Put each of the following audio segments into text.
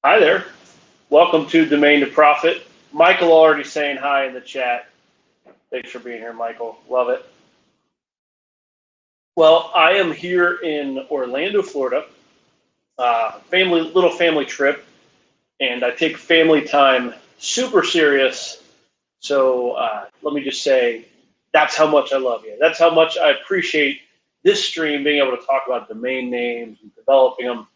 Hi there. Welcome to Domain to Profit. Michael already saying hi in the chat. Thanks for being here, Michael. Love it. Well, I am here in Orlando, Florida. Little family trip, and I take family time super serious. So let me just say, that's how much I love you. That's how much I appreciate this stream, being able to talk about domain names and developing them,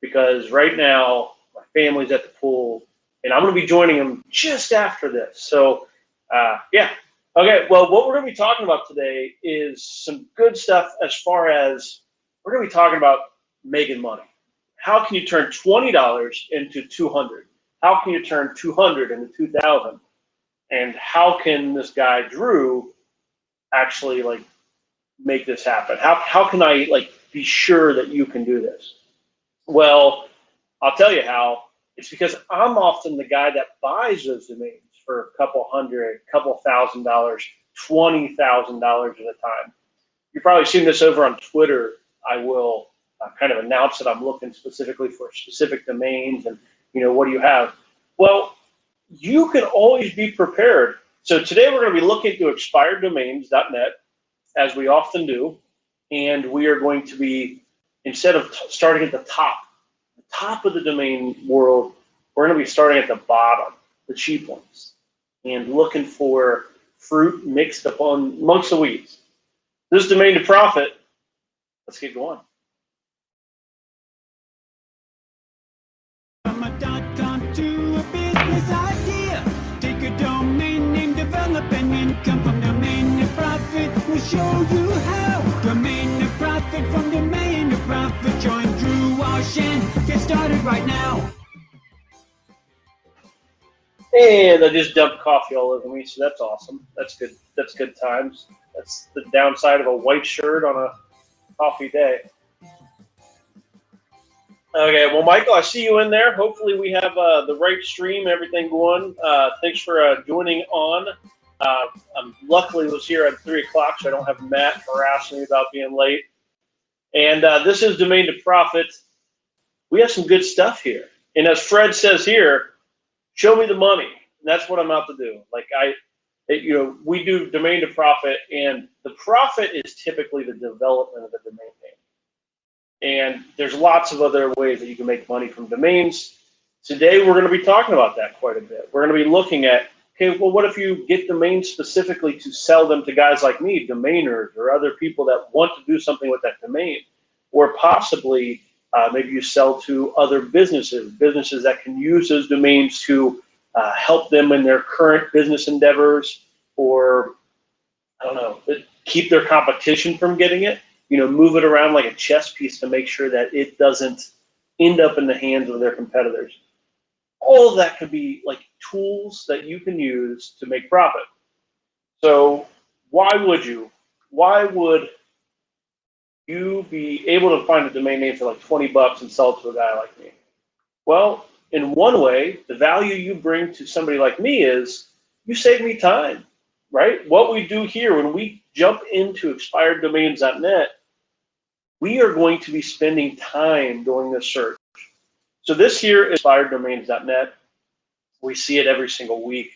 because right now my family's at the pool, and I'm going to be joining them just after this. So, yeah. Okay, well, what we're going to be talking about today is some good stuff as far as we're going to be talking about making money. How can you turn $20 into $200? How can you turn $200 into $2,000? And how can this guy, Drew, actually, like, make this happen? How can I, like, be sure that you can do this? Well, I'll tell you how. It's because I'm often the guy that buys those domains for a couple hundred, couple $1,000, $20,000 at a time. You've probably seen this over on Twitter. I will kind of announce that I'm looking specifically for specific domains, and what do you have? Well, you can always be prepared. So today we're going to be looking to expireddomains.net, as we often do, and we are going to be, instead of starting at the top of the domain world, we're going to be starting at the bottom, the cheap ones, and looking for fruit mixed up amongst the weeds. This is Domain to Profit. Let's get going. From a .com to a business idea, take a domain name, develop an income from Domain to Profit. We'll show you how. Domain to Profit, from Domain to Profit. Join Drew Walsh and get started right now. And I just dumped coffee all over me, so that's awesome. That's good. That's good times. That's the downside of a white shirt on a coffee day. Okay, well, Michael, I see you in there. Hopefully we have the right stream, everything going. Thanks for joining on. Luckily was here at 3 o'clock, so I don't have Matt harassing me about being late. And this is Domain to Profit. We have some good stuff here. And as Fred says here, show me the money. And that's what I'm out to do. Like we do Domain to Profit, and the profit is typically the development of the domain name. And there's lots of other ways that you can make money from domains. Today, we're going to be talking about that quite a bit. We're going to be looking at, okay, well, what if you get domains specifically to sell them to guys like me, domainers, or other people that want to do something with that domain? Or possibly, maybe you sell to other businesses that can use those domains to help them in their current business endeavors, or, I don't know, keep their competition from getting it. Move it around like a chess piece to make sure that it doesn't end up in the hands of their competitors. All of that could be like tools that you can use to make profit. So why would you be able to find a domain name for like $20 and sell it to a guy like me? Well, in one way, the value you bring to somebody like me is you save me time, right? What we do here when we jump into expireddomains.net, we are going to be spending time doing this search. So this here is expireddomains.net. We see it every single week.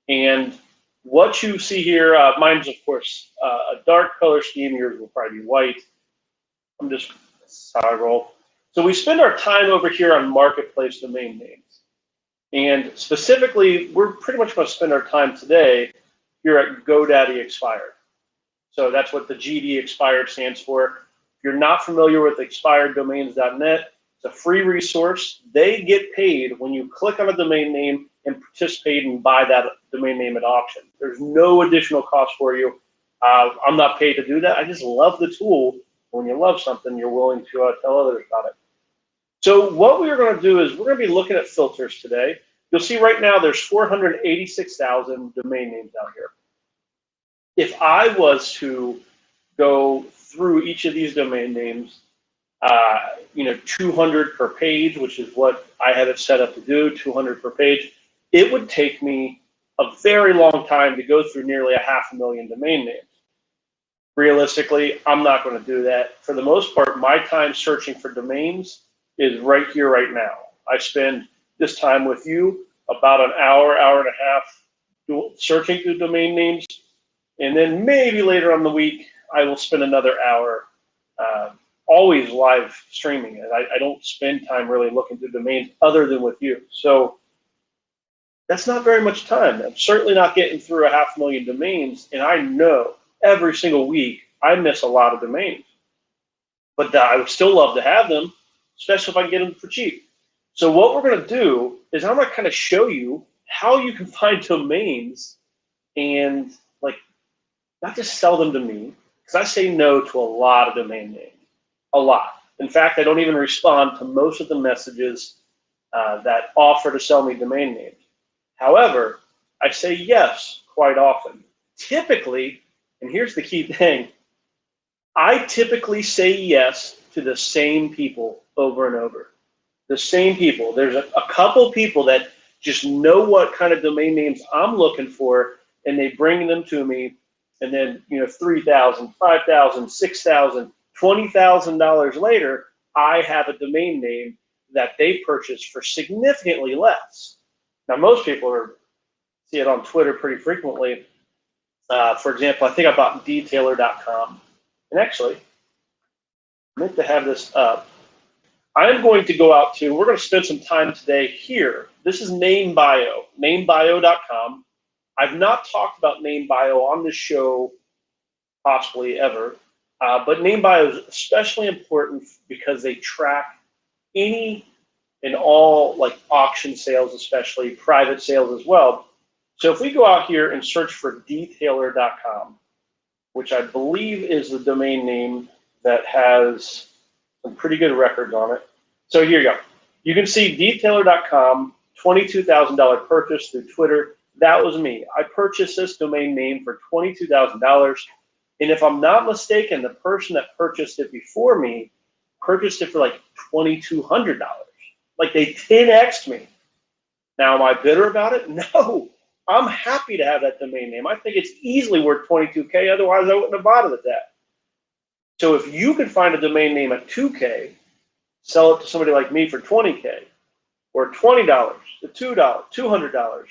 And what you see here, mine's, of course, a dark color scheme. Yours will probably be white. That's how I roll. So we spend our time over here on marketplace domain names. And specifically, we're pretty much going to spend our time today here at GoDaddy Expired. So that's what the GD Expired stands for. If you're not familiar with expireddomains.net, it's a free resource. They get paid when you click on a domain name and participate and buy that domain name at auction. There's no additional cost for you. I'm not paid to do that. I just love the tool. When you love something, you're willing to tell others about it. So what we're going to do is we're going to be looking at filters today. You'll see right now there's 486,000 domain names out here. If I was to go through each of these domain names, 200 per page, which is what I have it set up to do, 200 per page, it would take me a very long time to go through nearly 500,000 domain names. Realistically, I'm not going to do that. For the most part, my time searching for domains is right here, right now. I spend this time with you, about an hour, hour and a half, searching through domain names. And then maybe later on the week, I will spend another hour always live streaming it. I don't spend time really looking through domains other than with you. So that's not very much time. I'm certainly not getting through 500,000 domains, and I know every single week I miss a lot of domains. But I would still love to have them, especially if I can get them for cheap. So what we're going to do is I'm going to kind of show you how you can find domains and like not just sell them to me, because I say no to a lot of domain names, a lot. In fact, I don't even respond to most of the messages that offer to sell me domain names. However, I say yes quite often. Typically, and here's the key thing, I typically say yes to the same people over and over. The same people. There's a couple people that just know what kind of domain names I'm looking for, and they bring them to me, and then $3,000, $5,000, $6,000, $20,000 later, I have a domain name that they purchased for significantly less. Now, most people see it on Twitter pretty frequently. For example, I think I bought detailer.com. And actually, I meant to have this up. I'm going to go out to, we're going to spend some time today here. This is NameBio, namebio.com. I've not talked about NameBio on this show possibly ever, but NameBio is especially important because they track any and all like auction sales, especially private sales as well. So if we go out here and search for detailer.com, which I believe is the domain name that has some pretty good records on it. So here you go. You can see detailer.com, $22,000 purchase through Twitter. That was me. I purchased this domain name for $22,000. And if I'm not mistaken, the person that purchased it before me purchased it for like $2,200. Like they 10x'd me. Now, am I bitter about it? No. I'm happy to have that domain name. I think it's easily worth $22K. Otherwise, I wouldn't have bought it at that. So if you can find a domain name at $2K, sell it to somebody like me for $20K, or $20, to $2, $200,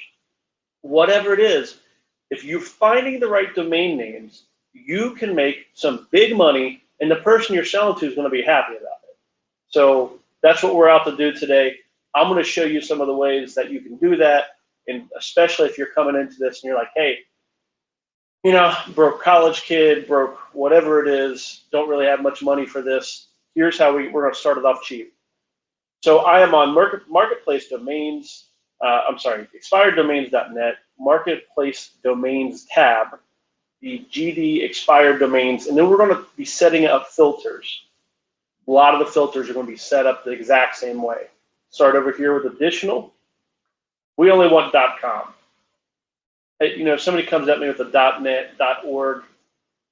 whatever it is, if you're finding the right domain names, you can make some big money, and the person you're selling to is going to be happy about it. So that's what we're out to do today. I'm going to show you some of the ways that you can do that, and especially if you're coming into this and you're like, hey, broke college kid, broke whatever it is, don't really have much money for this. Here's how we're going to start it off cheap. So I am on Marketplace Domains, expireddomains.net, Marketplace Domains tab, the GD expired domains, and then we're going to be setting up filters. A lot of the filters are going to be set up the exact same way. Start over here with additional. We only want .com. If somebody comes at me with a .net, .org,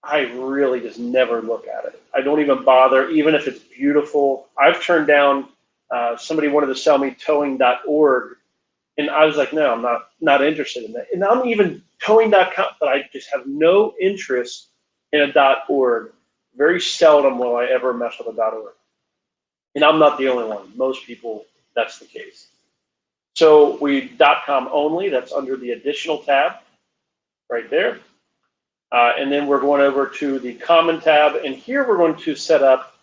I really just never look at it. I don't even bother, even if it's beautiful. I've turned down, somebody wanted to sell me towing.org, and I was like, no, I'm not interested in that. And I'm even towing.com, but I just have no interest in a .org. Very seldom will I ever mess with a .org. And I'm not the only one. Most people, that's the case. So we .com only, that's under the additional tab right there. And then we're going over to the common tab, and here we're going to set up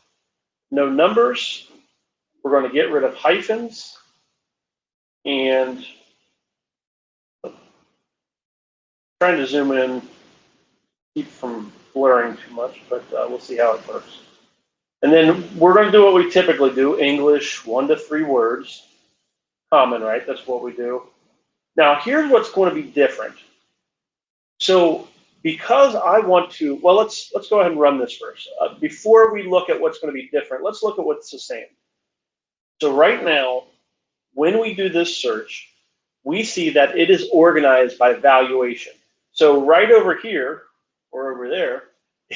no numbers. We're going to get rid of hyphens, and trying to zoom in, keep from blurring too much, but we'll see how it works. And then we're going to do what we typically do, English, 1 to 3 words. Common, right? That's what we do. Now, here's what's going to be different. So because I want to, well, let's go ahead and run this first. Before we look at what's going to be different, let's look at what's the same. So right now, when we do this search, we see that it is organized by valuation. So right over here, or over there,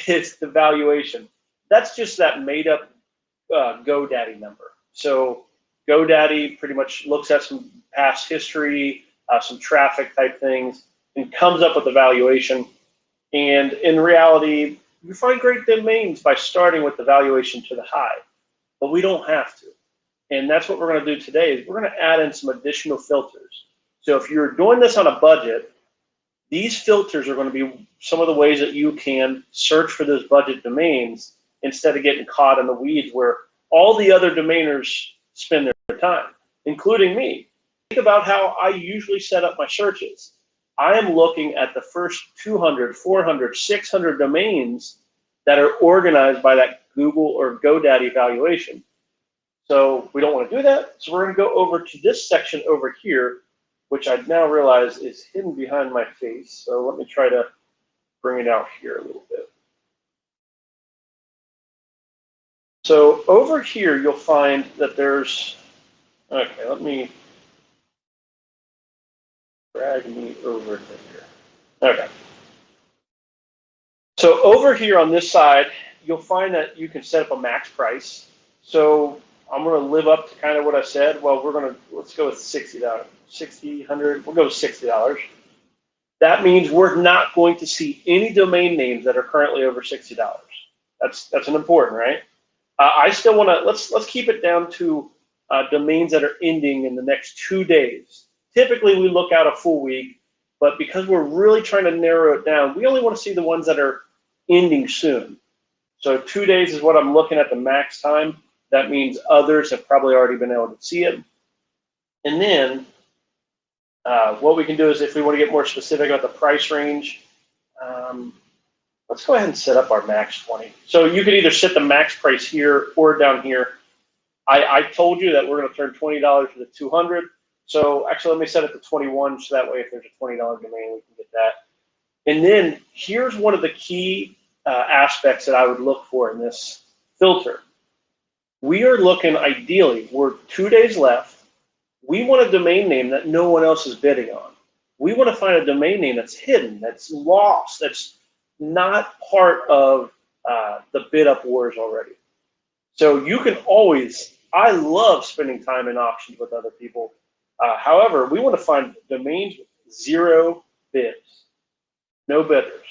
is the valuation. That's just that made up GoDaddy number. So GoDaddy pretty much looks at some past history, some traffic type things, and comes up with a valuation. And in reality, you find great domains by starting with the valuation to the high, but we don't have to. And that's what we're going to do today. Is we're going to add in some additional filters. So if you're doing this on a budget, these filters are going to be some of the ways that you can search for those budget domains instead of getting caught in the weeds where all the other domainers spend their time, including me. Think about how I usually set up my searches. I am looking at the first 200, 400, 600 domains that are organized by that Google or GoDaddy valuation. So we don't want to do that. So we're going to go over to this section over here, which I now realize is hidden behind my face. So let me try to bring it out here a little bit. So over here, you'll find that there's, okay, let me drag me over to here. Okay. So over here on this side, you'll find that you can set up a max price. So I'm going to live up to kind of what I said. Well, let's go with $60, $100, we'll go with $60. That means we're not going to see any domain names that are currently over $60. That's an important, right? I still want to, let's keep it down to domains that are ending in the next 2 days. Typically, we look out a full week, but because we're really trying to narrow it down, we only want to see the ones that are ending soon. So 2 days is what I'm looking at the max time. That means others have probably already been able to see it. And then what we can do is if we want to get more specific about the price range, let's go ahead and set up our max 20. So you can either set the max price here or down here. I told you that we're going to turn $20 into 200. So actually, let me set it to 21, so that way if there's a $20 domain, we can get that. And then here's one of the key aspects that I would look for in this filter. We are looking, ideally, we're 2 days left. We want a domain name that no one else is bidding on. We want to find a domain name that's hidden, that's lost, that's not part of the bid up wars already. So you can always, I love spending time in auctions with other people. However, we want to find domains with 0 bids, no bidders.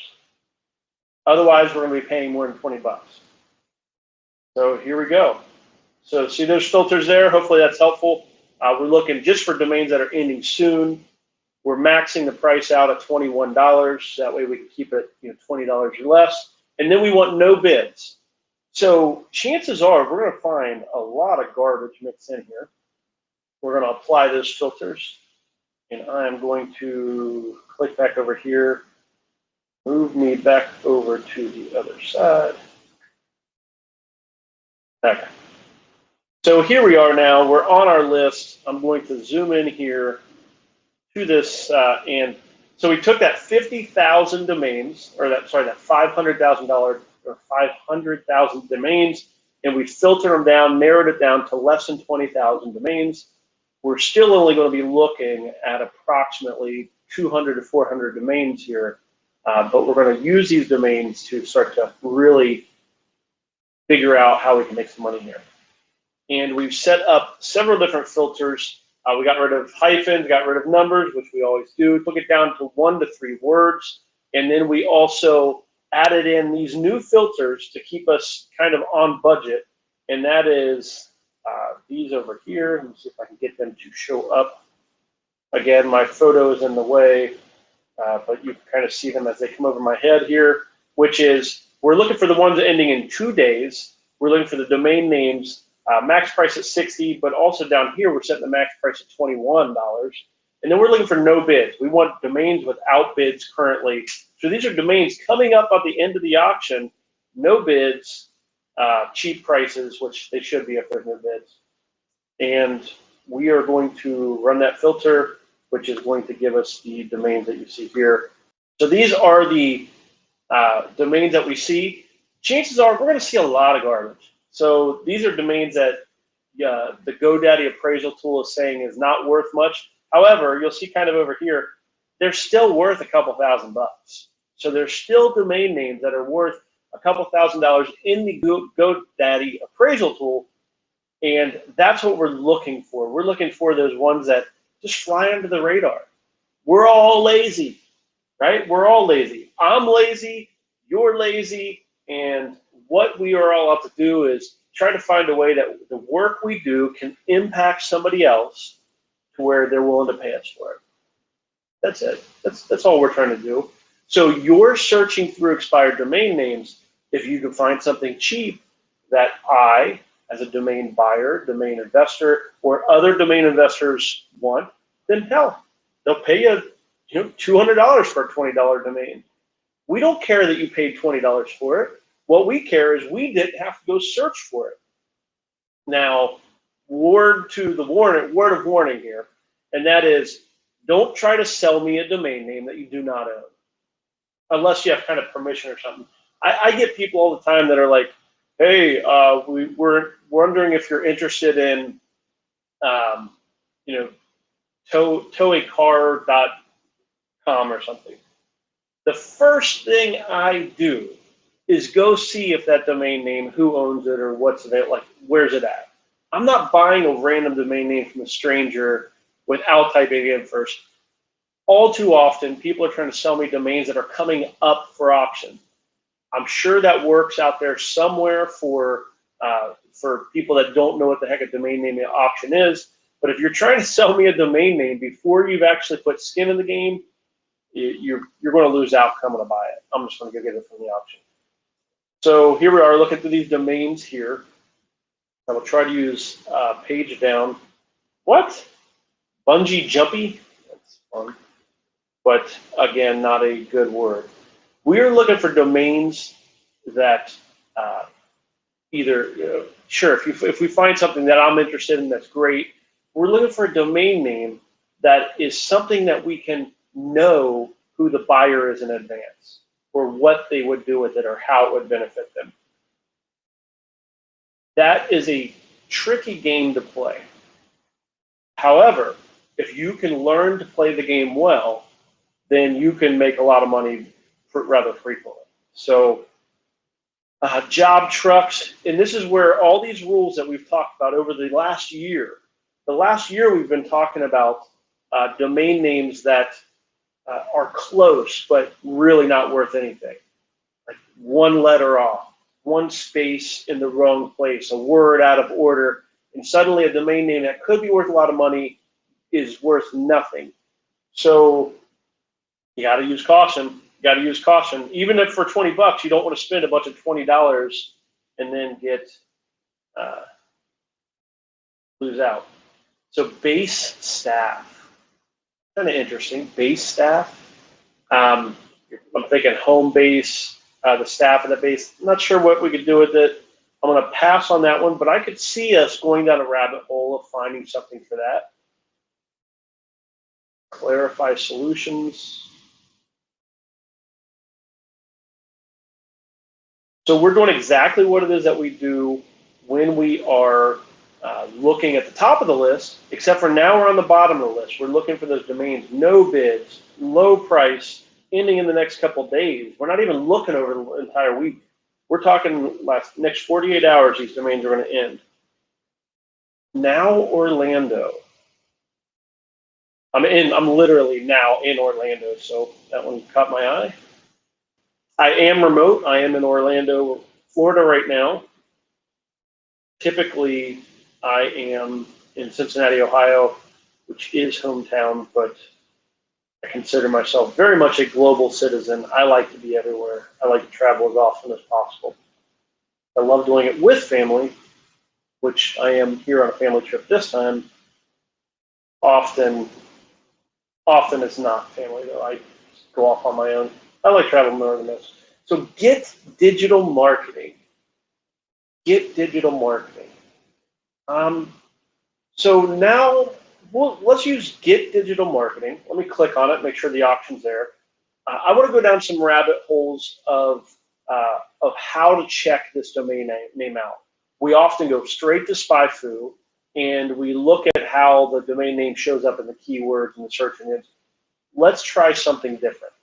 Otherwise, we're going to be paying more than 20 bucks. So here we go. So see those filters there? Hopefully that's helpful. We're looking just for domains that are ending soon. We're maxing the price out at $21. That way we can keep it $20 or less. And then we want no bids. So chances are we're going to find a lot of garbage mixed in here. We're going to apply those filters. And I'm going to click back over here, move me back over to the other side. Okay. So here we are now. We're on our list. I'm going to zoom in here to this, and so we took that 50,000 domains, or that $500,000 or 500,000 domains, and we filtered them down, narrowed it down to less than 20,000 domains. We're still only going to be looking at approximately 200 to 400 domains here, but we're going to use these domains to start to really figure out how we can make some money here. And we've set up several different filters. We got rid of hyphens, got rid of numbers, which we always do, took it down to 1 to 3 words. And then we also added in these new filters to keep us kind of on budget. And that is these over here. Let me see if I can get them to show up. Again, my photo is in the way, but you can kind of see them as they come over my head here, which is we're looking for the ones ending in 2 days. We're looking for the domain names. Max price at $60, but also down here we're setting the max price at $21. And then we're looking for no bids. We want domains without bids currently. So these are domains coming up at the end of the auction, no bids, cheap prices, which they should be if there's no bids. And we are going to run that filter, which is going to give us the domains that you see here. So these are the domains that we see. Chances are we're going to see a lot of garbage. So these are domains that the GoDaddy appraisal tool is saying is not worth much. However, you'll see kind of over here, they're still worth a couple $1,000 bucks. So there's still domain names that are worth a couple $1,000 in the GoDaddy appraisal tool. And that's what we're looking for. We're looking for those ones that just fly under the radar. We're all lazy, right? We're all lazy. I'm lazy, you're lazy, and what we are all out to do is try to find a way that the work we do can impact somebody else to where they're willing to pay us for it. That's it. That's all we're trying to do. So you're searching through expired domain names. If you can find something cheap that I, as a domain buyer, domain investor, or other domain investors want, then hell, they'll pay you, $200 for a $20 domain. We don't care that you paid $20 for it. What we care is we didn't have to go search for it. Now, word of warning here, and that is, don't try to sell me a domain name that you do not own, unless you have kind of permission or something. I get people all the time that are like, hey, we're wondering if you're interested in, towacar.com or something. The first thing I do is go see if that domain name, who owns it or what's it, like, where's it at? I'm not buying a random domain name from a stranger without typing it in first. All too often, people are trying to sell me domains that are coming up for auction. I'm sure that works out there somewhere for people that don't know what the heck a domain name auction is. But if you're trying to sell me a domain name before you've actually put skin in the game, you're going to lose out coming to buy it. I'm just going to go get it from the auction. So here we are looking through these domains here. I will try to use page down. What? Bungee jumpy? That's fun. But again, not a good word. We are looking for domains that sure, if we find something that I'm interested in, that's great. We're looking for a domain name that is something that we can know who the buyer is in advance, or what they would do with it, or how it would benefit them. That is a tricky game to play. However, if you can learn to play the game well, then you can make a lot of money rather frequently. So job trucks, and this is where all these rules that we've talked about over the last year we've been talking about domain names that are close but really not worth anything. Like one letter off, one space in the wrong place, a word out of order, and suddenly a domain name that could be worth a lot of money is worth nothing. So you got to use caution. Even if for $20, you don't want to spend a bunch of $20 and then lose out. So base staff, kind of interesting. Base staff. I'm thinking home base, the staff of the base. I'm not sure what we could do with it. I'm going to pass on that one, but I could see us going down a rabbit hole of finding something for that. Clarify solutions. So we're doing exactly what it is that we do when we are looking at the top of the list, except for now we're on the bottom of the list. We're looking for those domains, no bids, low price, ending in the next couple days. We're not even looking over the entire week. We're talking next 48 hours, these domains are going to end. Now Orlando. I'm literally now in Orlando, so that one caught my eye. I am remote. I am in Orlando, Florida right now. Typically, I am in Cincinnati, Ohio, which is hometown, but I consider myself very much a global citizen. I like to be everywhere. I like to travel as often as possible. I love doing it with family, which I am here on a family trip this time. Often it's not family, though. I go off on my own. I like traveling more than this. So get digital marketing. So now let's use get digital marketing. Let me click on it, make sure the option's there. I want to go down some rabbit holes of how to check this domain name out. We often go straight to SpyFu, and we look at how the domain name shows up in the keywords and the search engines. Let's try something different.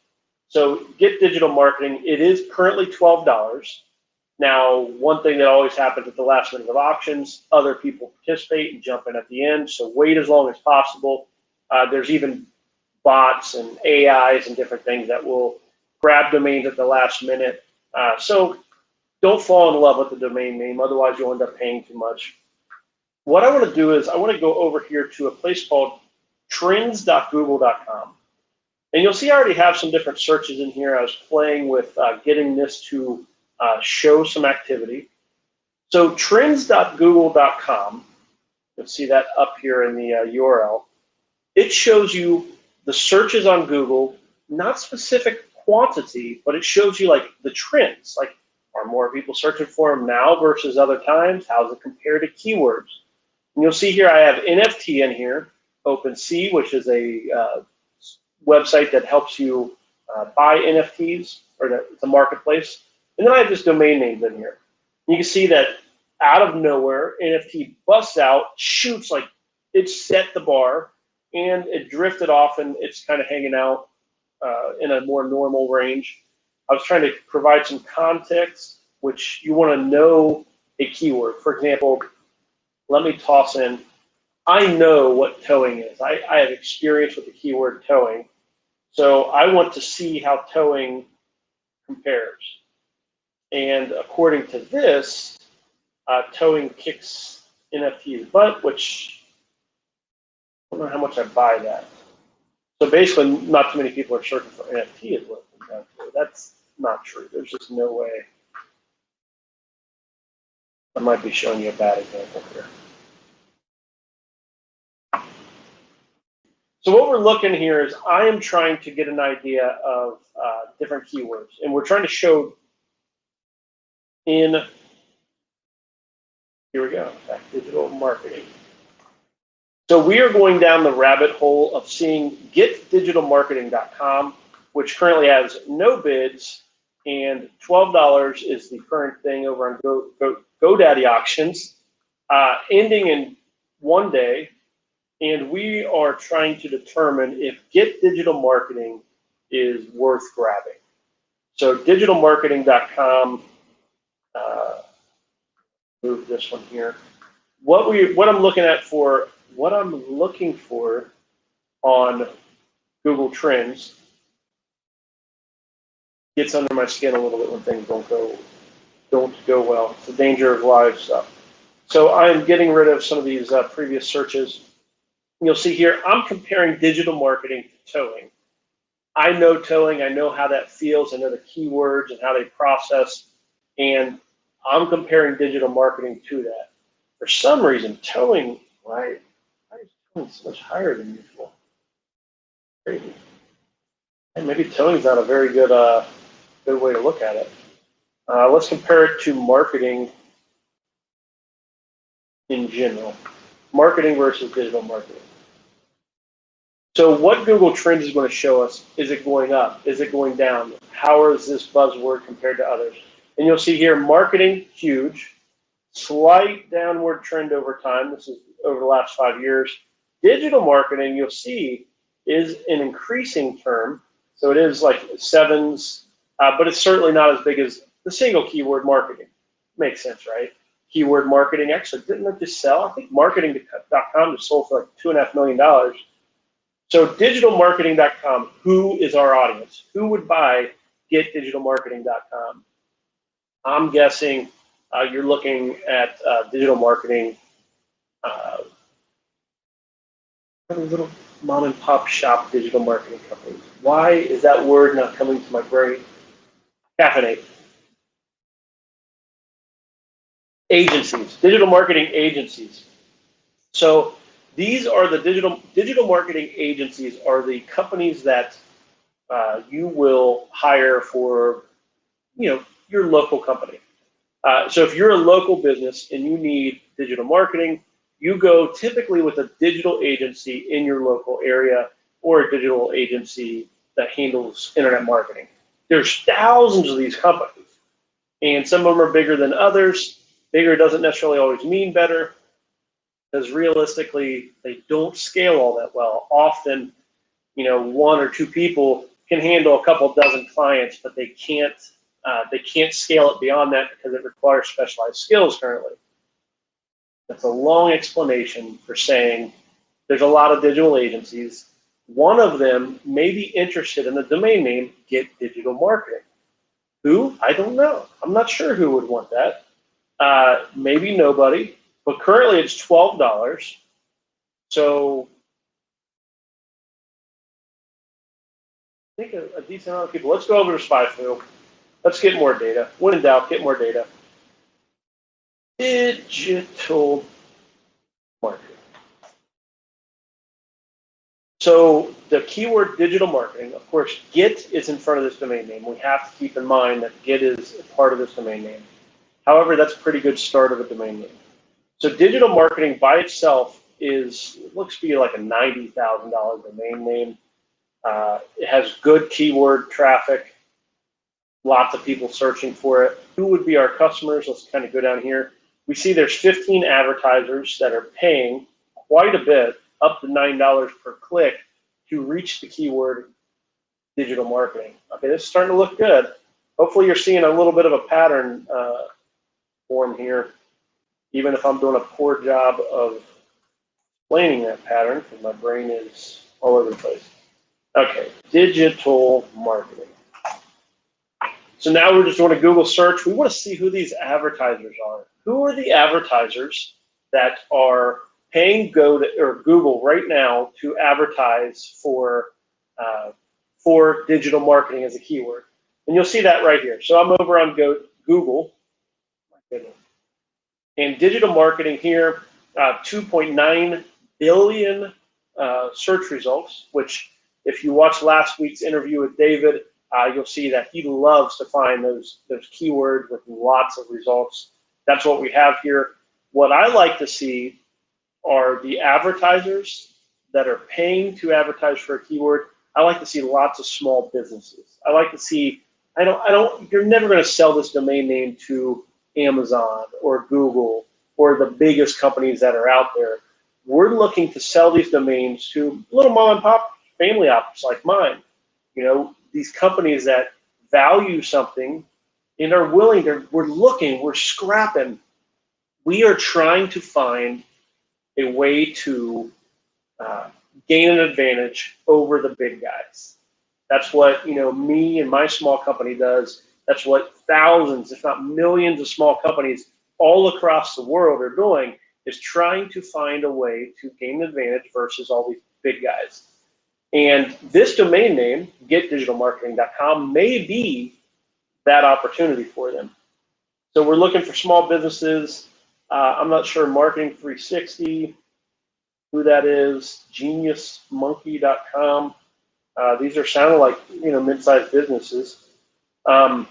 So get digital marketing, it is currently $12. Now, one thing that always happens at the last minute of auctions, other people participate and jump in at the end, so wait as long as possible. There's even bots and AIs and different things that will grab domains at the last minute. So don't fall in love with the domain name, otherwise you'll end up paying too much. What I want to do is I want to go over here to a place called trends.google.com. And you'll see I already have some different searches in here. I was playing with getting this to show some activity. So trends.google.com, you'll see that up here in the URL. It shows you the searches on Google, not specific quantity, but it shows you like the trends. Like, are more people searching for them now versus other times? How does it compare to keywords? And you'll see here I have NFT in here, OpenSea, which is a website that helps you buy NFTs, or it's a marketplace. And then I have just domain names in here. You can see that out of nowhere, NFT busts out, shoots like it set the bar, and it drifted off, and it's kind of hanging out in a more normal range. I was trying to provide some context, which you want to know a keyword. For example, let me toss in, I know what towing is. I have experience with the keyword towing. So I want to see how towing compares. And according to this, towing kicks NFT's butt, which I don't know how much I buy that. So basically, not too many people are searching for NFT is what it comes down to. That's not true. There's just no way. I might be showing you a bad example here. So what we're looking here is I am trying to get an idea of different keywords, and we're trying to show in, here we go, back digital marketing. So we are going down the rabbit hole of seeing getdigitalmarketing.com, which currently has no bids, and $12 is the current thing over on GoDaddy auctions, ending in 1 day. And we are trying to determine if Get Digital Marketing is worth grabbing. So digitalmarketing.com, move this one here. What I'm looking for on Google Trends gets under my skin a little bit when things don't go well. It's the danger of live stuff. So I'm getting rid of some of these previous searches. You'll see here, I'm comparing digital marketing to towing. I know towing, I know how that feels, I know the keywords and how they process, and I'm comparing digital marketing to that. For some reason, towing, why is towing so much higher than usual? Crazy. And maybe towing is not a very good way to look at it. Let's compare it to marketing in general. Marketing versus digital marketing. So what Google Trends is going to show us, is it going up? Is it going down? How is this buzzword compared to others? And you'll see here, marketing, huge. Slight downward trend over time. This is over the last 5 years. Digital marketing, you'll see, is an increasing term. So it is like sevens, but it's certainly not as big as the single keyword marketing. Makes sense, right? Keyword marketing, actually, didn't it just sell? I think marketing.com just sold for like $2.5 million. So digitalmarketing.com, who is our audience? Who would buy getdigitalmarketing.com? I'm guessing you're looking at digital marketing, little mom and pop shop digital marketing companies. Why is that word not coming to my brain? Caffeinate. Agencies, digital marketing agencies. So these are the digital marketing agencies are the companies that you will hire for, your local company. So if you're a local business and you need digital marketing, you go typically with a digital agency in your local area or a digital agency that handles internet marketing. There's thousands of these companies, and some of them are bigger than others. Bigger doesn't necessarily always mean better, because realistically, they don't scale all that well. Often, 1 or 2 people can handle a couple dozen clients, but they can't scale it beyond that because it requires specialized skills currently. That's a long explanation for saying there's a lot of digital agencies. One of them may be interested in the domain name Get Digital Marketing. Who? I don't know. I'm not sure who would want that. Maybe nobody, but currently it's $12. So I think a decent amount of people. Let's go over to SpyFu. Let's get more data. When in doubt, get more data. Digital marketing. So the keyword digital marketing, of course, get is in front of this domain name. We have to keep in mind that get is part of this domain name. However, that's a pretty good start of a domain name. So digital marketing by itself looks to be like a $90,000 domain name. It has good keyword traffic, lots of people searching for it. Who would be our customers? Let's kind of go down here. We see there's 15 advertisers that are paying quite a bit, up to $9 per click, to reach the keyword digital marketing. Okay, this is starting to look good. Hopefully you're seeing a little bit of a pattern form here, even if I'm doing a poor job of explaining that pattern because my brain is all over the place. Okay, digital marketing. So now we're just doing a Google search. We want to see who these advertisers are. Who are the advertisers that are paying Google right now to advertise for digital marketing as a keyword? And you'll see that right here. So I'm over on Google. My goodness. And digital marketing here, 2.9 billion search results, which if you watch last week's interview with David, you'll see that he loves to find those keywords with lots of results. That's what we have here. What I like to see are the advertisers that are paying to advertise for a keyword. I like to see lots of small businesses. I like to see, you're never going to sell this domain name to Amazon or Google or the biggest companies that are out there. We're looking to sell these domains to little mom and pop family offices like mine. You know, these companies that value something and are willing to, we're scrapping. We are trying to find a way to gain an advantage over the big guys. That's what, me and my small company does. That's what thousands, if not millions of small companies all across the world are doing, is trying to find a way to gain an advantage versus all these big guys. And this domain name, getdigitalmarketing.com, may be that opportunity for them. So we're looking for small businesses. I'm not sure, Marketing 360, who that is, geniusmonkey.com. These are sounding like, mid-sized businesses. I'm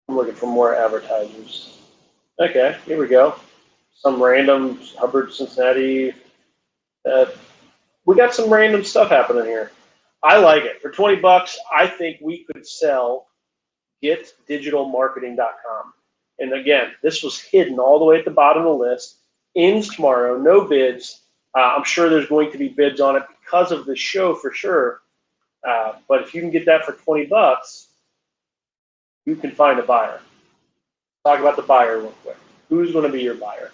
looking for more advertisers. Okay, here we go. Some random Hubbard, Cincinnati. We got some random stuff happening here. I like it. For 20 bucks, I think we could sell getdigitalmarketing.com. And again, this was hidden all the way at the bottom of the list. Ends tomorrow, no bids. I'm sure there's going to be bids on it because of the show for sure. But if you can get that for 20 bucks, you can find a buyer. Talk about the buyer real quick. Who's going to be your buyer?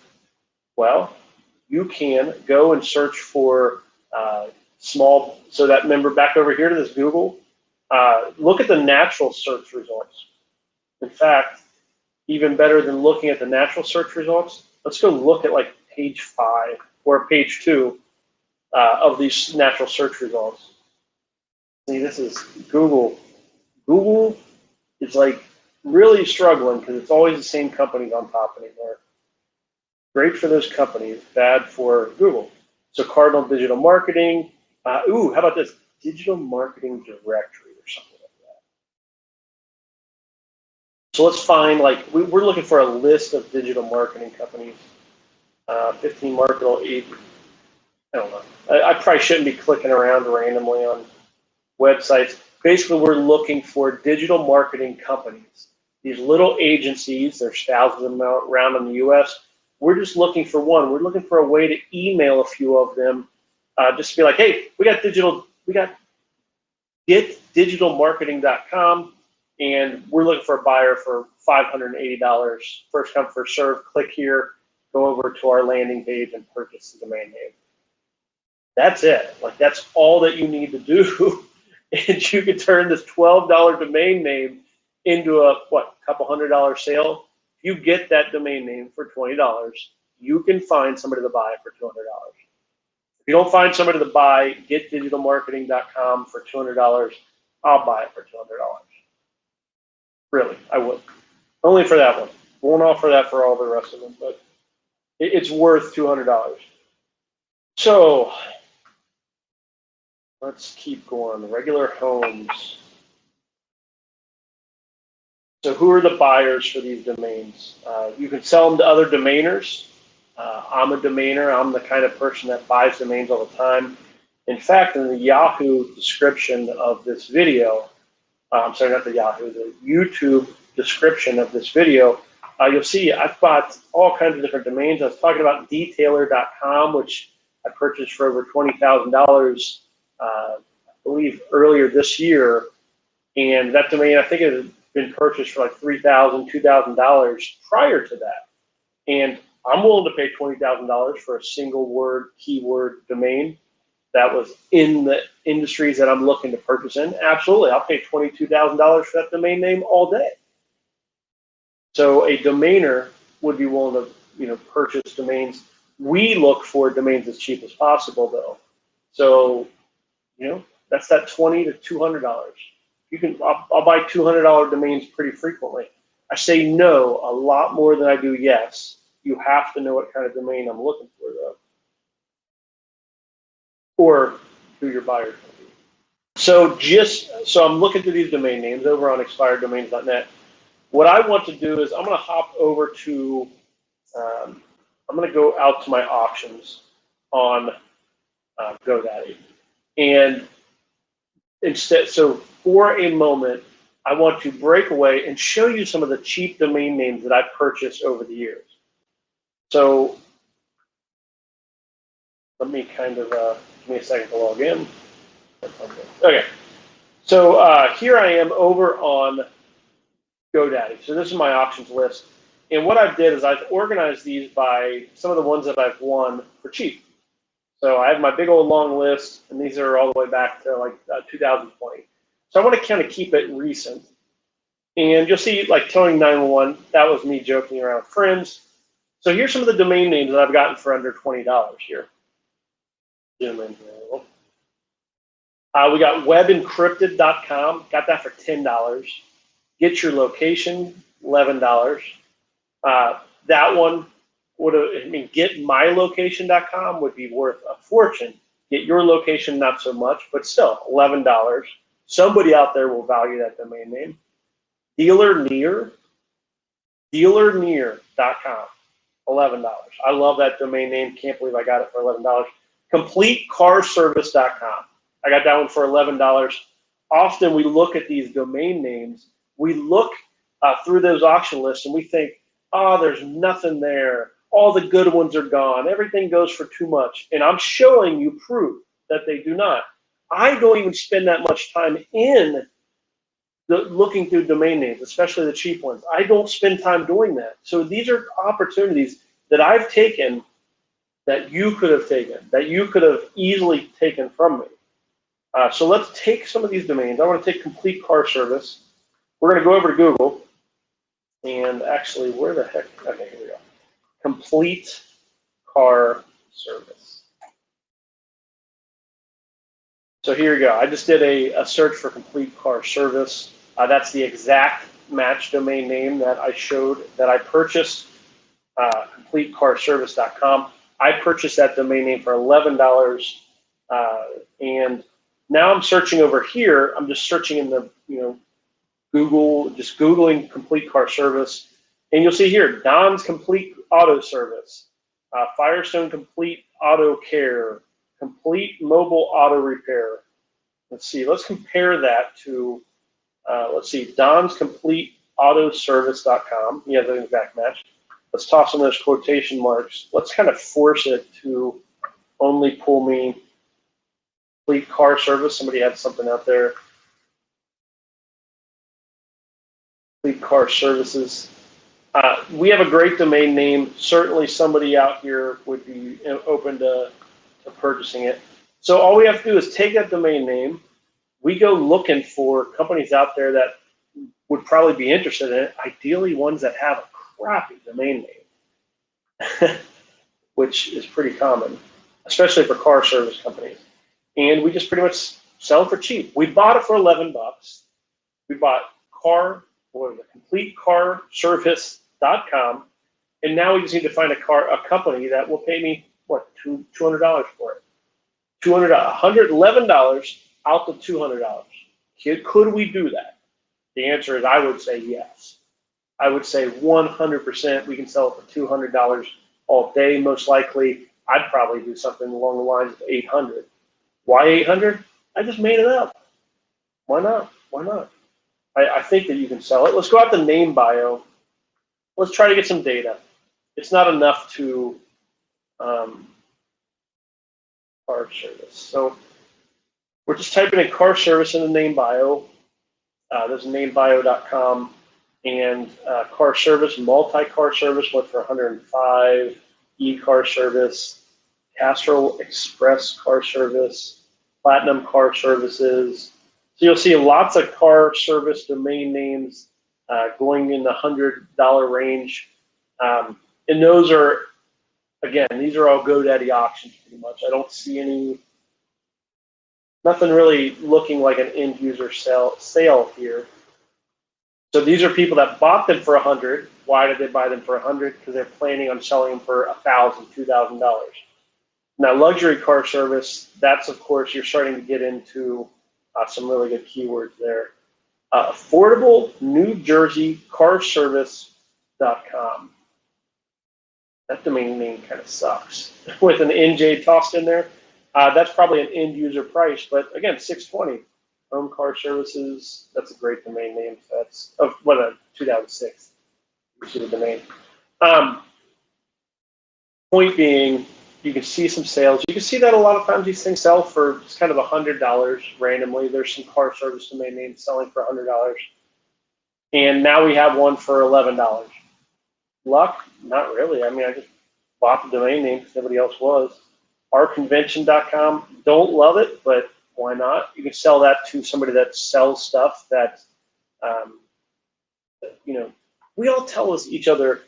Well, you can go and search for small, so that, remember back over here to this Google, look at the natural search results. In fact, even better than looking at the natural search results, let's go look at like page 5 or page 2 of these natural search results. See, this is Google. Google is like really struggling because it's always the same companies on top anymore. Great for those companies, bad for Google. So Cardinal Digital Marketing. How about this? Digital Marketing Directory or something like that. So let's find, we're looking for a list of digital marketing companies. 15 marketable, 8. I don't know. I probably shouldn't be clicking around randomly on websites. Basically, we're looking for digital marketing companies. These little agencies, there's thousands of them around in the U.S. We're just looking for one. We're looking for a way to email a few of them, just to be like, hey, we got getdigitalmarketing.com, and we're looking for a buyer for $580. First come, first serve. Click here, go over to our landing page, and purchase the domain name. That's it. That's all that you need to do, and you can turn this $12 domain name into a couple $100 sale. If you get that domain name for $20, you can find somebody to buy it for $200. If you don't find somebody to buy, get digitalmarketing.com for $200. I'll buy it for $200. Really, I would. Only for that one. Won't offer that for all the rest of them, but it's worth $200. So let's keep going. Regular homes. So who are the buyers for these domains? You can sell them to other domainers. I'm a domainer. I'm the kind of person that buys domains all the time. In fact, in the Yahoo description of this video, I'm sorry, not the Yahoo, the YouTube description of this video, you'll see I've bought all kinds of different domains. I was talking about detailer.com, which I purchased for over $20,000, I believe, earlier this year. And that domain, I think it had been purchased for like $3,000, $2,000 prior to that. And I'm willing to pay $20,000 for a single word, keyword domain that was in the industries that I'm looking to purchase in. Absolutely, I'll pay $22,000 for that domain name all day. So a domainer would be willing to, purchase domains. We look for domains as cheap as possible, though. So, that's that $20 to $200. I'll buy $200 domains pretty frequently. I say no a lot more than I do yes. You have to know what kind of domain I'm looking for, though, or who your buyer's going to be. So I'm looking through these domain names over on expireddomains.net. What I want to do is I'm going to hop over to, I'm going to go out to my options on GoDaddy. And instead, so for a moment, I want to break away and show you some of the cheap domain names that I've purchased over the years. So let me kind of, give me a second to log in. Okay, so here I am over on GoDaddy. So this is my options list. And what I've did is I've organized these by some of the ones that I've won for cheap. So I have my big old long list, and these are all the way back to like 2020. So I want to kind of keep it recent. And you'll see like Towing 911, that was me joking around with friends. So here's some of the domain names that I've gotten for under $20 here. We got webencrypted.com, got that for $10. Get Your Location, $11. That one would have, getmylocation.com would be worth a fortune. Get Your Location, not so much, but still $11. Somebody out there will value that domain name. dealernear.com, $11. I love that domain name. Can't believe I got it for $11. CompleteCarService.com. I got that one for $11. Often we look at these domain names, we look through those auction lists and we think, oh, there's nothing there. All the good ones are gone. Everything goes for too much. And I'm showing you proof that they do not. I don't even spend that much time in looking through domain names, especially the cheap ones. I don't spend time doing that. So these are opportunities that I've taken that you could have taken, that you could have easily taken from me. So let's take some of these domains. I want to take Complete Car Service. We're going to go over to Google. And actually, where the heck? Okay, here we go. Complete Car Service. So here you go. I just did a search for Complete Car Service. That's the exact match domain name that I showed that I purchased, CompleteCarService.com. I purchased that domain name for $11, and now I'm searching over here. I'm just searching in the Google, just Googling Complete Car Service, and you'll see here Don's Complete Auto Service, Firestone Complete Auto Care, Complete Mobile Auto Repair. Let's see. Let's compare that to let's see, Don's Complete Auto Service.com. Yeah, the exact match. Let's toss in those quotation marks. Let's kind of force it to only pull me Complete Car Service. Somebody had something out there. Complete Car Services. We have a great domain name. Certainly somebody out here would be open to purchasing it. So all we have to do is take that domain name. We go looking for companies out there that would probably be interested in it. Ideally, ones that have a crappy domain name, which is pretty common, especially for car service companies. And we just pretty much sell it for cheap. We bought it for $11. We bought completecarservice.com, and now we just need to find a company that will pay me what, $200 for it. $111 out to $200. Could we do that? The answer is I would say yes. I would say 100% we can sell it for $200 all day. Most likely, I'd probably do something along the lines of $800. Why $800? I just made it up. Why not? Why not? I think that you can sell it. Let's go out to name bio. Let's try to get some data. It's not enough to car service. So we're just typing in car service in the name bio. There's namebio.com, and car service, multi-car service went for 105, e-car service, Castrol Express car service, Platinum car services. So you'll see lots of car service domain names going in the $100 range. And those are, again, these are all GoDaddy auctions pretty much. I don't see nothing really looking like an end user sale here. So these are people that bought them for $100. Why did they buy them for $100? Because they're planning on selling them for $1,000, $2,000. Now, luxury car service, that's, of course, you're starting to get into some really good keywords there. Affordable New Jersey Car Service.com. That domain name kind of sucks. With an NJ tossed in there, that's probably an end user price, but again, $620. Home Car Services, that's a great domain name. That's 2006. You see the domain. Point being, you can see some sales. You can see that a lot of times these things sell for just kind of $100 randomly. There's some car service domain names selling for $100. And now we have one for $11. Luck? Not really. I mean, I just bought the domain name because nobody else was. Ourconvention.com, don't love it, but why not? You can sell that to somebody that sells stuff that, we all tell each other,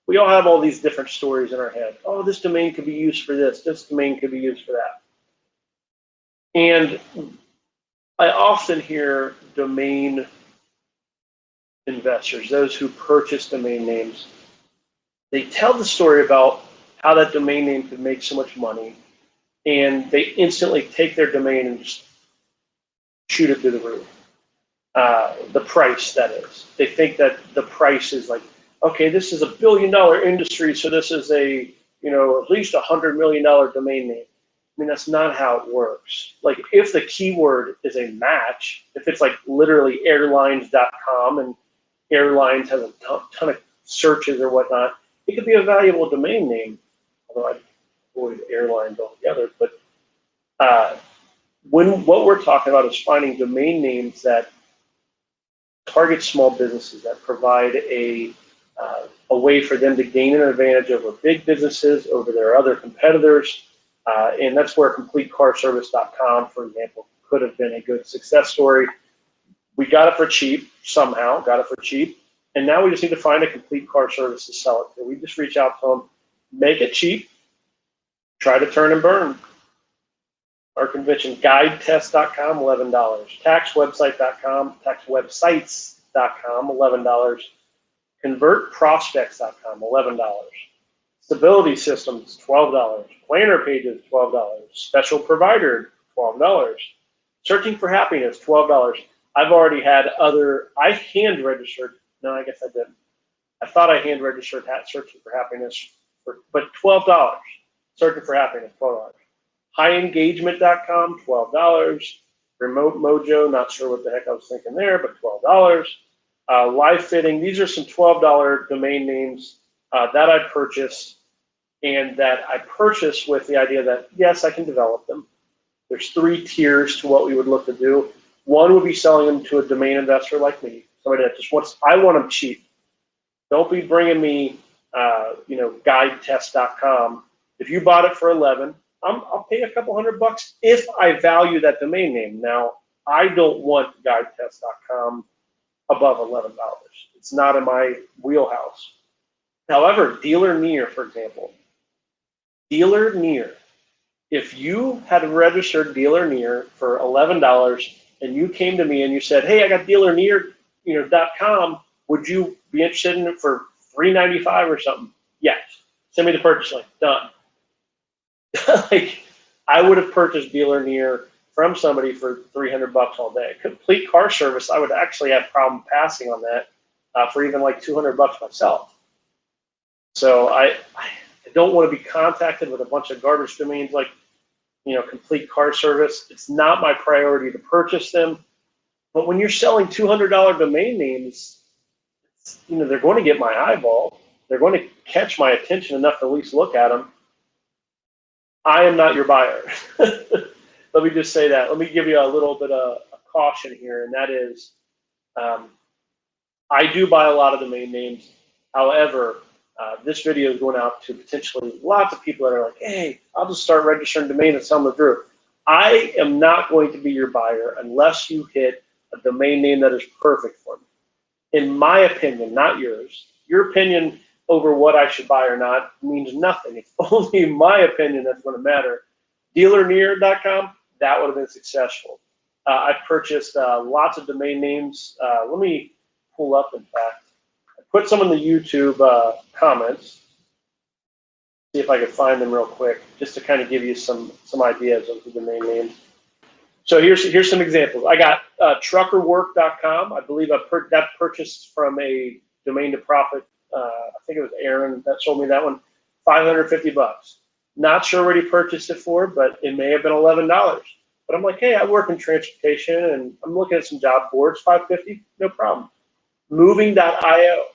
we all have all these different stories in our head. Oh, this domain could be used for this. This domain could be used for that. And I often hear domain investors, those who purchase domain names, they tell the story about how that domain name could make so much money, and they instantly take their domain and just shoot it through the roof. The price, that is. They think that the price is like, okay, this is $1 billion industry, so this is at least $100 million domain name. I mean, that's not how it works. Like, if the keyword is a match, if it's like literally airlines.com and airlines has a ton of searches or whatnot, it could be a valuable domain name, although I'd avoid airlines altogether. But what we're talking about is finding domain names that target small businesses, that provide a way for them to gain an advantage over big businesses, over their other competitors. And that's where CompleteCarService.com, for example, could have been a good success story. We got it for cheap, somehow, and now we just need to find a complete car service to sell it to. We just reach out to them, make it cheap, try to turn and burn. Our convention, guidetest.com, $11. Taxwebsite.com, taxwebsites.com, $11. Convertprospects.com, $11. Stability Systems, $12. Planner Pages, $12. Special Provider, $12. Searching for Happiness, $12. I've already had I hand registered. No, I guess I didn't. I thought I hand registered Searching for Happiness, but $12. Searching for Happiness, $12. HighEngagement.com, $12. Remote Mojo, not sure what the heck I was thinking there, but $12. Live Fitting, these are some $12 domain names that I purchased, and that I purchased with the idea that, yes, I can develop them. There's 3 tiers to what we would look to do. One would be selling them to a domain investor like me, somebody that just I want them cheap. Don't be bringing me, guidetest.com. If you bought it for $11, I'll pay a couple $100 if I value that domain name. Now, I don't want guidetest.com above $11. It's not in my wheelhouse. However, dealer near, for example, dealer near, if you had registered dealer near for $11 and you came to me and you said, hey, I got dealer near, .com, would you be interested in it for $3.95 or something? Yes. Send me the purchase link. Done. Like, I would have purchased dealer near from somebody for $300 all day. Complete car service, I would actually have problem passing on that for even like $200 myself. So I don't want to be contacted with a bunch of garbage domains like, complete car service. It's not my priority to purchase them. But when you're selling $200 domain names, they're going to get my eyeball. They're going to catch my attention enough to at least look at them. I am not your buyer. Let me just say that. Let me give you a little bit of a caution here, and that is I do buy a lot of domain names. However, this video is going out to potentially lots of people that are like, hey, I'll just start registering domain and sell them through. I am not going to be your buyer unless you hit a domain name that is perfect for me. In my opinion, not yours. Your opinion over what I should buy or not means nothing. It's only my opinion that's going to matter. Dealernear.com, that would have been successful. I've purchased lots of domain names. Let me pull up, in fact. I put some in the YouTube comments. See if I can find them real quick, just to kind of give you some ideas of the domain names. So here's some examples. I got truckerwork.com. I believe that purchased from a domain to profit. I think it was Aaron that sold me that one. $550. Not sure what he purchased it for, but it may have been $11. But I'm like, hey, I work in transportation and I'm looking at some job boards. $550, no problem. Moving.io,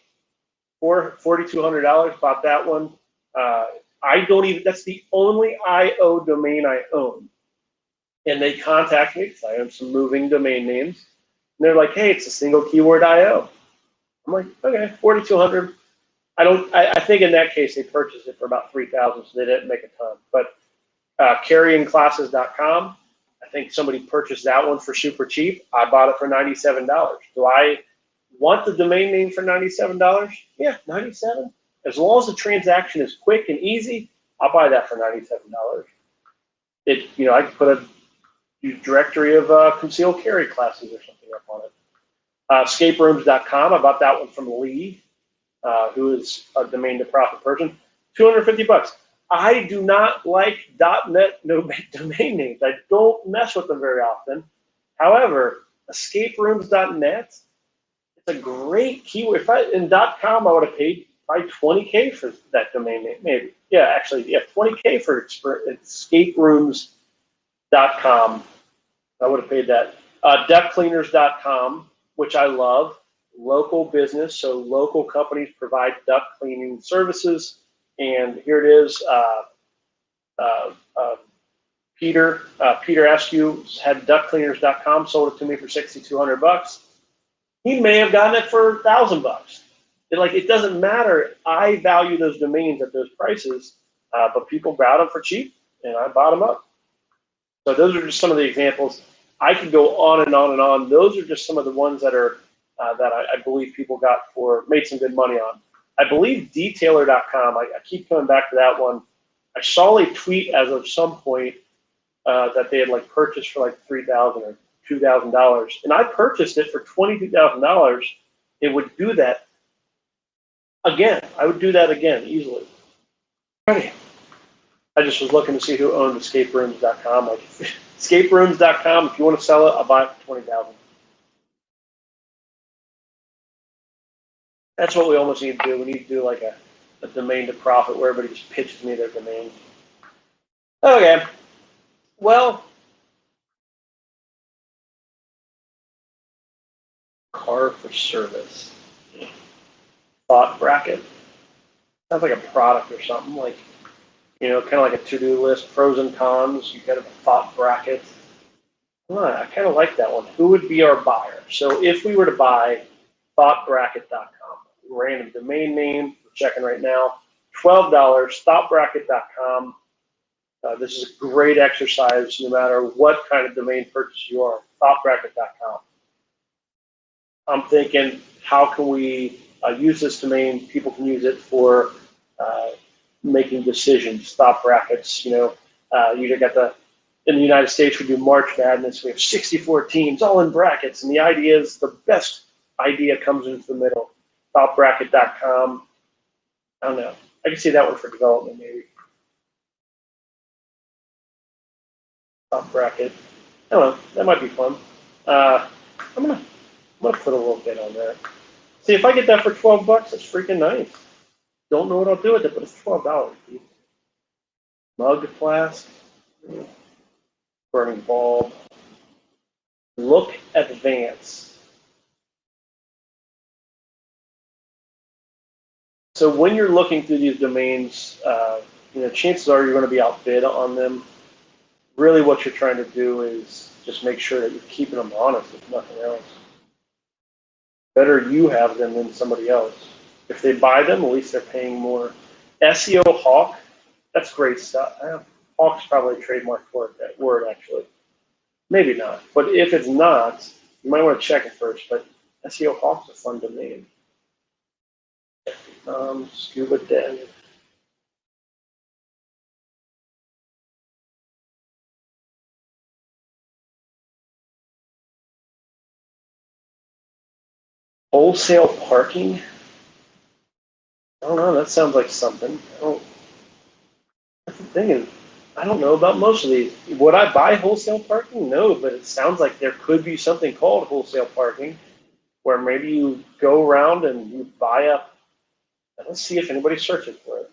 $4,200. Bought that one. That's the only IO domain I own. And they contact me because I own some moving domain names. And they're like, hey, it's a single keyword IO. I'm like, okay, $4,200. I think in that case they purchased it for about $3,000, so they didn't make a ton. But carryingclasses.com, I think somebody purchased that one for super cheap. I bought it for $97. Do I want the domain name for $97? Yeah, $97. As long as the transaction is quick and easy, I'll buy that for $97. I could put a directory of concealed carry classes or something up on it. Escaperooms.com, I bought that one from Lee, who is a domain to profit person. $250. I do not like .net domain names. I don't mess with them very often. However, escaperooms.net, it's a great keyword. In .com, I would have paid probably $20K for that domain name, maybe. Yeah, actually, $20K for escaperooms.com. I would have paid that. Duckcleaners.com, which I love. Local business, so local companies provide duct cleaning services. And here it is. Peter Askew had duckcleaners.com, sold it to me for $6,200. He may have gotten it for $1,000. It doesn't matter. I value those domains at those prices, but people got them for cheap, and I bought them up. So those are just some of the examples. I could go on and on and on. Those are just some of the ones that are that I believe people made some good money on. I believe detailer.com, I keep coming back to that one. I saw a tweet as of some point that they had purchased for $3,000 or $2,000, and I purchased it for $22,000. It would do that again. I would do that again easily. I just was looking to see who owned escaperooms.com. Escaperooms.com, if you want to sell it, I'll buy it for $20,000. That's what we almost need to do. We need to do a domain to profit where everybody just pitches me their domain. Okay. Well, car for service. Thought bracket. Sounds like a product or something. Kind of like a to-do list, pros and cons. You got a thought bracket. I kind of like that one. Who would be our buyer? So if we were to buy thoughtbracket.com, random domain name, we're checking right now, $12, thoughtbracket.com. This is a great exercise no matter what kind of domain purchase you are, thoughtbracket.com. I'm thinking, how can we use this domain? People can use it for making decisions, stop brackets. You got in the United States, we do March Madness. We have 64 teams, all in brackets. And the idea is the best idea comes into the middle. Stopbracket.com. I don't know. I can see that one for development, maybe. Top bracket. I don't know. That might be fun. I'm gonna put a little bit on that. See, if I get that for $12, that's freaking nice. Don't know what I'll do with it, but it's $12. Mug flask, burning bulb. Look advance. So when you're looking through these domains, chances are you're going to be outbid on them. Really, what you're trying to do is just make sure that you're keeping them honest, if nothing else. Better you have them than somebody else. If they buy them, at least they're paying more. SEO Hawk, that's great stuff. Hawk's probably a trademark for it, that word, actually. Maybe not. But if it's not, you might want to check it first. But SEO Hawk's a fun domain. Scuba Den. Wholesale parking? I don't know. That sounds like something. That's the thing is, I don't know about most of these. Would I buy wholesale parking? No, but it sounds like there could be something called wholesale parking, where maybe you go around and you buy up. Let's see if anybody searches for it.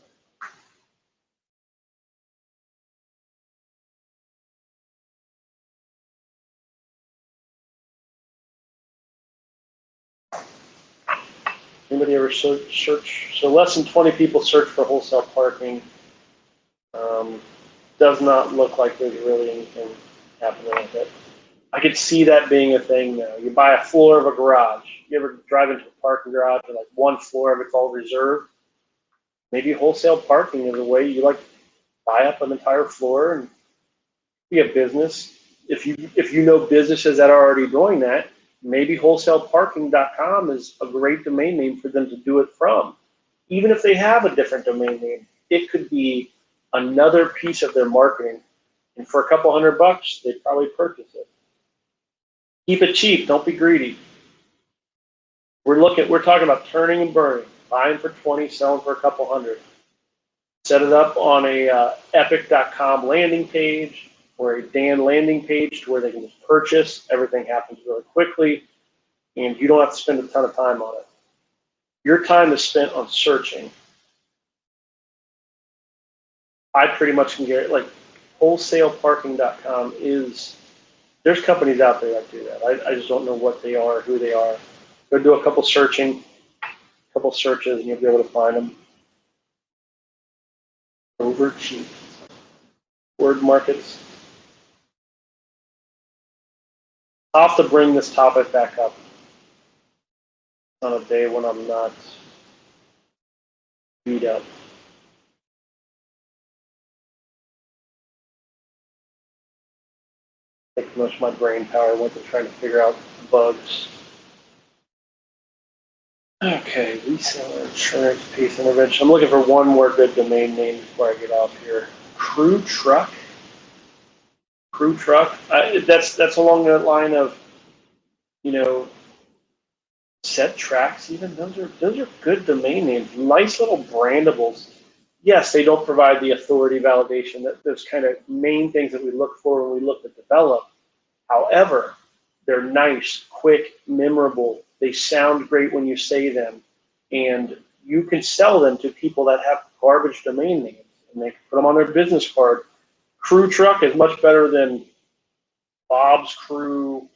Anybody ever search? So less than 20 people search for wholesale parking. Does not look like there's really anything happening with it. I could see that being a thing now. You buy a floor of a garage. You ever drive into a parking garage and like one floor of it's all reserved? Maybe wholesale parking is a way you like buy up an entire floor and be a business. If you know businesses that are already doing that, maybe wholesaleparking.com is a great domain name for them to do it from. Even if they have a different domain name, it could be another piece of their marketing. And for a couple $100, they'd probably purchase it. Keep it cheap. Don't be greedy. We're talking about turning and burning, buying for 20, selling for a couple hundred. Set it up on a epic.com landing page or a Dan landing page to where they can just purchase. Everything happens really quickly, and you don't have to spend a ton of time on it. Your time is spent on searching. I pretty much can get like wholesaleparking.com is. There's companies out there that do that. I just don't know what they are, who they are. Go do a couple searches, and you'll be able to find them. Over cheap. Word markets. I'll have to bring this topic back up on a day when I'm not beat up. I think most of my brain power went to trying to figure out bugs. Okay, reseller, insurance, pace intervention. I'm looking for one more good domain name before I get off here. Crew Truck. Crew Truck. That's along the line of, Set Tracks. Even those are good domain names. Nice little brandables. Yes, they don't provide the authority validation. Those kind of main things that we look for when we look to develop. However, they're nice, quick, memorable. They sound great when you say them, and you can sell them to people that have garbage domain names, and they can put them on their business card. Crew Truck is much better than Bob's Crew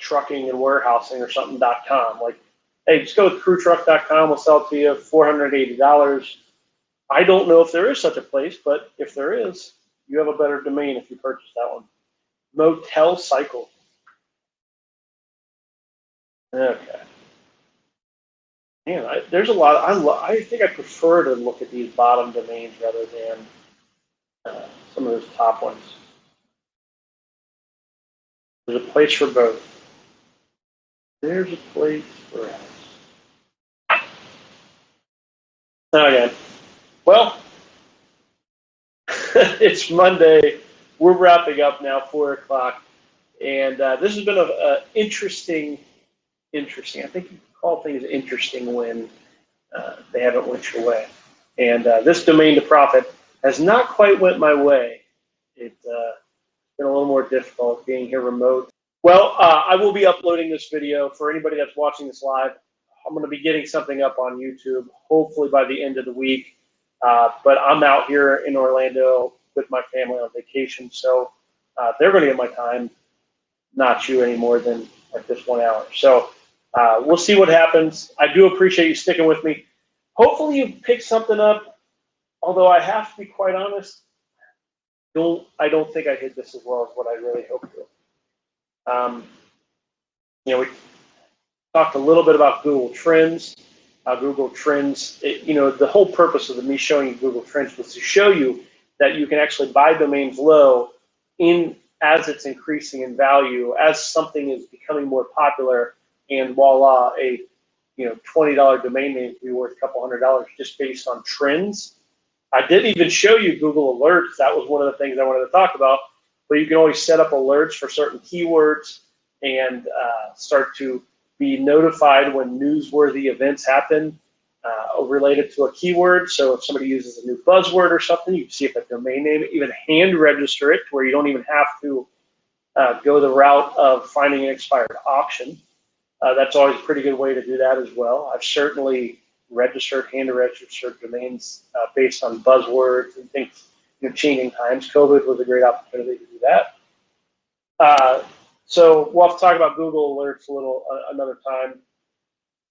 Trucking and Warehousing or something.com. Like, hey, just go with crewtruck.com. We'll sell it to you $480. I don't know if there is such a place, but if there is, you have a better domain if you purchase that one. Motel Cycle. Okay. Man, there's a lot. I think I prefer to look at these bottom domains rather than some of those top ones. There's a place for both. There's a place for us. Okay. Well, it's Monday. We're wrapping up now, 4 o'clock. And this has been an interesting. I think you can call things interesting when they haven't went your way. And this domain to profit has not quite went my way. It's been a little more difficult being here remote. Well, I will be uploading this video for anybody that's watching this live. I'm going to be getting something up on YouTube, hopefully by the end of the week. But I'm out here in Orlando with my family on vacation, so they're going to get my time, not you any more than like this 1 hour. So we'll see what happens. I do appreciate you sticking with me. Hopefully you pick something up, although I have to be quite honest, I don't think I did this as well as what I really hoped to. We talked a little bit about Google Trends. Google Trends, the whole purpose of me showing you Google Trends was to show you that you can actually buy domains low as it's increasing in value, as something is becoming more popular, and voila, a $20 domain name can be worth a couple $100 just based on trends. I didn't even show you Google Alerts. That was one of the things I wanted to talk about. But you can always set up alerts for certain keywords and start to be notified when newsworthy events happen related to a keyword. So if somebody uses a new buzzword or something, you can see if a domain name, even hand register it to where you don't even have to go the route of finding an expired auction. That's always a pretty good way to do that as well. I've certainly hand registered domains based on buzzwords and things, changing times. COVID was a great opportunity to do that. So we'll have to talk about Google Alerts a little another time.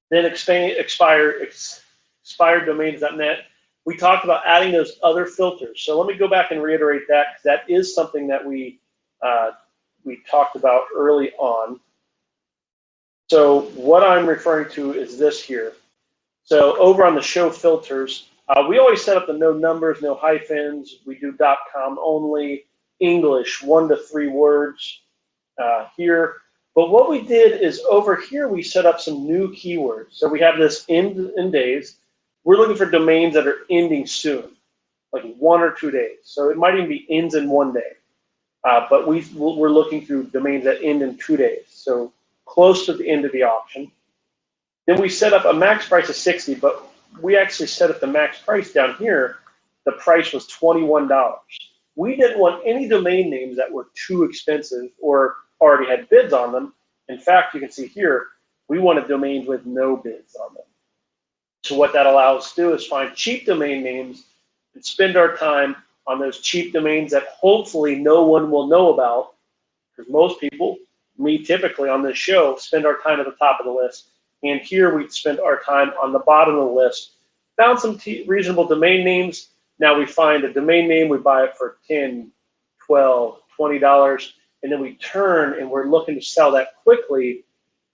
Then expireddomains.net. We talked about adding those other filters. So let me go back and reiterate that, because that is something that we talked about early on. So what I'm referring to is this here. So over on the show filters, we always set up the no numbers, no hyphens. We do .com only, English, 1 to 3 words here. But what we did is over here, we set up some new keywords. So we have this end in days. We're looking for domains that are ending soon, like 1 or 2 days. So it might even be ends in 1 day. But we're looking through domains that end in 2 days. So close to the end of the auction. Then we set up a max price of 60, but we actually set up the max price down here. The price was $21. We didn't want any domain names that were too expensive or already had bids on them. In fact, you can see here, we wanted domains with no bids on them. So what that allows us to do is find cheap domain names and spend our time on those cheap domains that hopefully no one will know about, because most people, me typically on this show, spend our time at the top of the list. And here we spend our time on the bottom of the list. Found some reasonable domain names. Now we find a domain name, we buy it for $10, $12, $20, and then we turn and we're looking to sell that quickly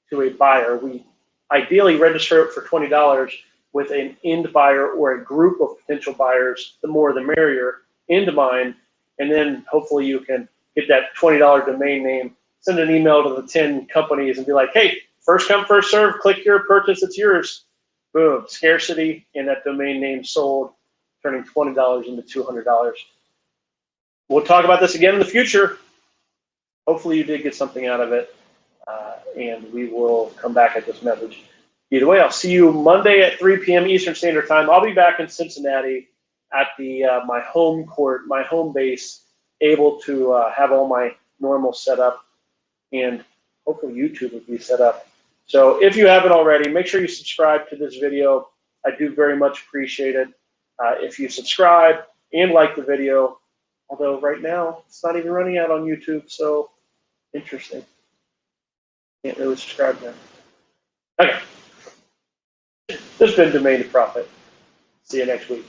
to a buyer. We ideally register it for $20 with an end buyer or a group of potential buyers, the more the merrier, into mind, and then hopefully you can get that $20 domain name, send an email to the 10 companies and be like, hey, first come, first serve, click here, purchase, it's yours. Boom, scarcity, and that domain name sold, turning $20 into $200. We'll talk about this again in the future. Hopefully you did get something out of it, and we will come back at this message. Either way, I'll see you Monday at 3 p.m. Eastern Standard Time. I'll be back in Cincinnati at my home court, my home base, able to have all my normal setup, and hopefully YouTube will be set up. So if you haven't already, make sure you subscribe to this video. I do very much appreciate it. If you subscribe and like the video, although right now it's not even running out on YouTube, so interesting. Can't really subscribe now. Okay. This has been Domain to Profit. See you next week.